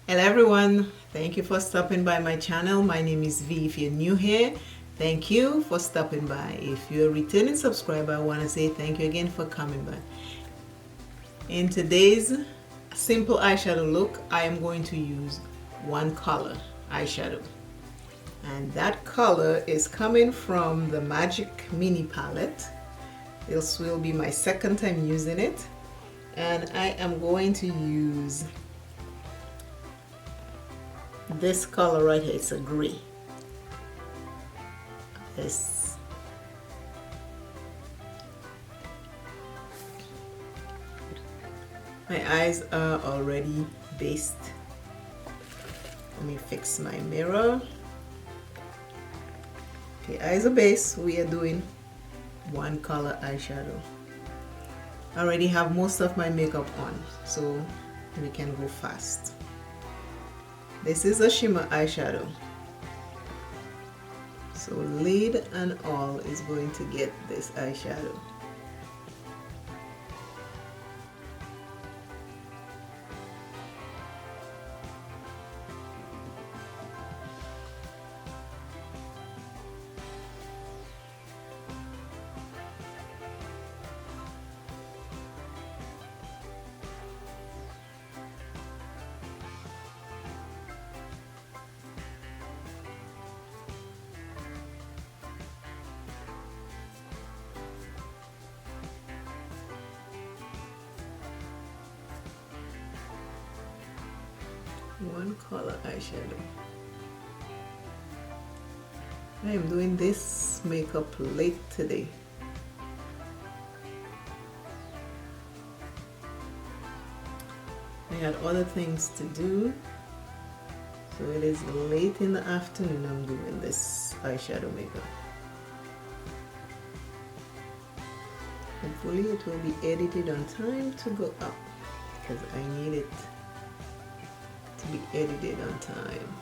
Hello everyone, thank you for stopping by my channel. My name is V. If you're new here, thank you for stopping by. If you're a returning subscriber, I want to say thank you again for coming by. In today's simple eyeshadow look, I am going to use one color eyeshadow. And that color is coming from the Magic Mini palette. This will be my second time using it. And I am going to use this color right here. It's a gray. This. My eyes are already based. Let me fix my mirror. Okay, eyes are base. We are doing one color eyeshadow. I already have most of my makeup on, so we can go fast. This is a shimmer eyeshadow, so lid and all is going to get this eyeshadow. One color eyeshadow. I am doing this makeup late today. I had other things to do, so it is late in the afternoon I'm doing this eyeshadow makeup. Hopefully it will be edited on time to go up, because I need it to be edited on time.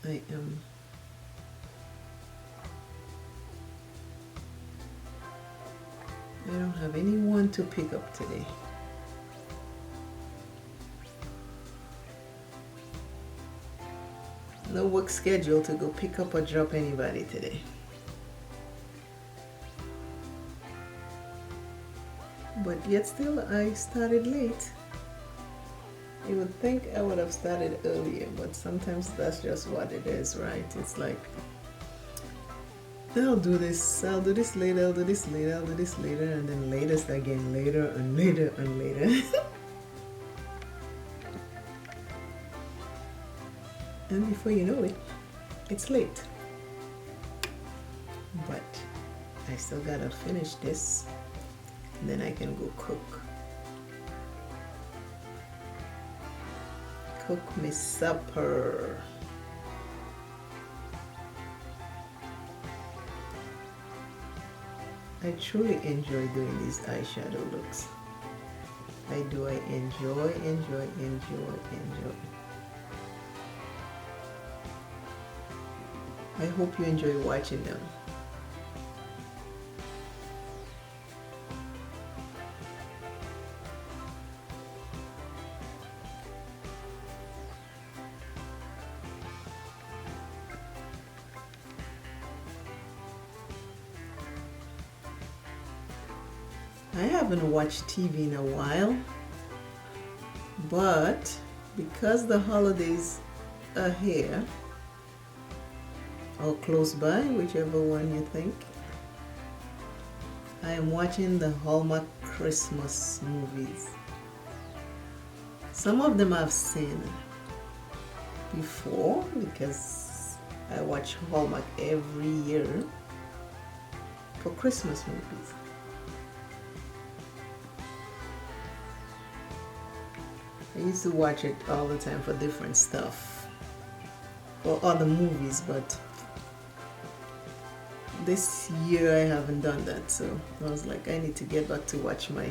I don't have anyone to pick up today. No work schedule to go pick up or drop anybody today. But yet still I started late. You would think I would have started earlier, but sometimes that's just what it is, right? It's like, I'll do this later, I'll do this later, I'll do this later, and then latest again, later and later and later. And before you know it, it's late. But I still gotta finish this, and then I can go cook. Cook me supper. I truly enjoy doing these eyeshadow looks. I do. I enjoy. I hope you enjoy watching them. I haven't watched TV in a while, but because the holidays here or close by, whichever one you think. I am watching the Hallmark Christmas movies. Some of them I've seen before because I watch Hallmark every year for Christmas movies. I used to watch it all the time for different stuff, for other movies, but this year I haven't done that, so I was like, I need to get back to watch my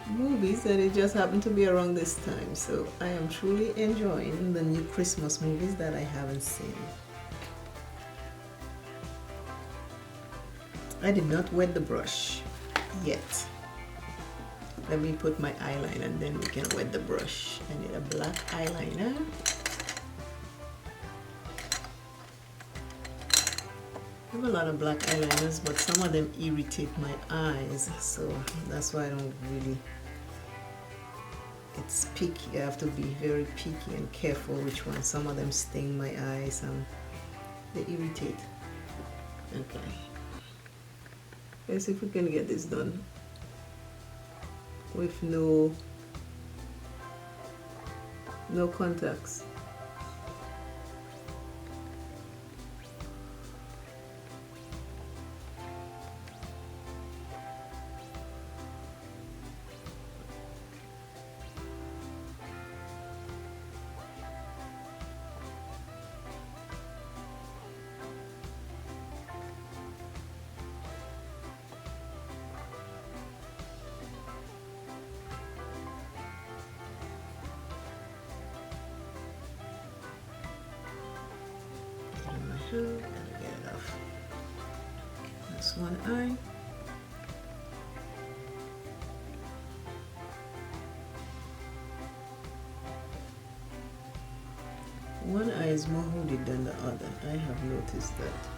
movies, and it just happened to be around this time, so I am truly enjoying the new Christmas movies that I haven't seen. I did not wet the brush yet. Let me put my eyeliner and then we can wet the brush. I need a black eyeliner. I have a lot of black eyeliners, but some of them irritate my eyes, so that's why I don't really, it's picky. I have to be very picky and careful which one. Some of them sting my eyes, they irritate. Okay, let's see if we can get this done with no contacts. Gotta get it off. That's one eye. One eye is more hooded than the other. I have noticed that.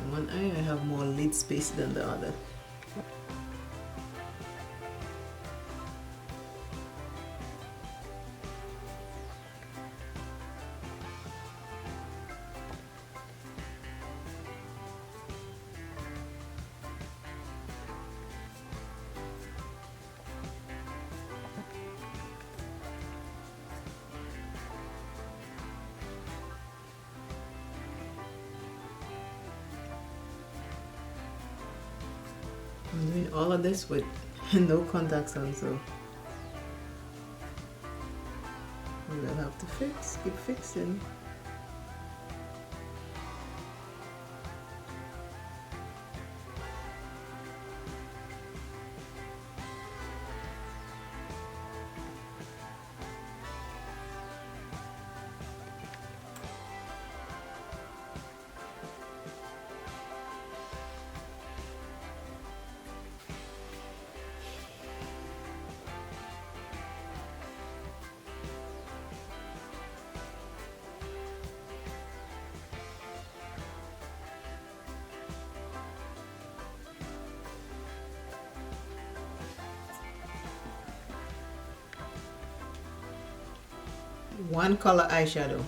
One eye I have more lid space than the other. I'm doing all of this with no contacts on, so we'll have to keep fixing. One color eyeshadow.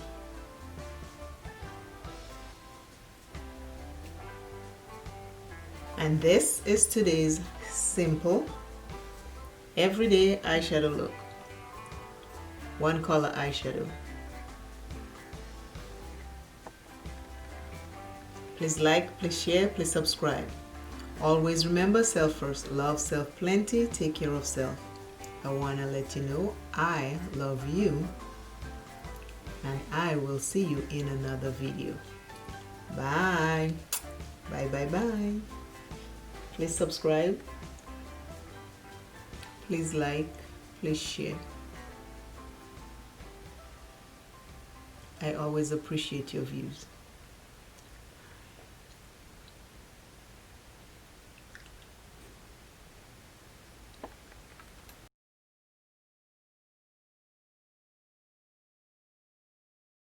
And this is today's simple everyday eyeshadow look. One color eyeshadow. Please like, please share, please subscribe. Always remember, self first, love self plenty, take care of self. I want to let you know I love you, and I will see you in another video. Bye. Bye, bye, bye. Please subscribe. Please like. Please share. I always appreciate your views.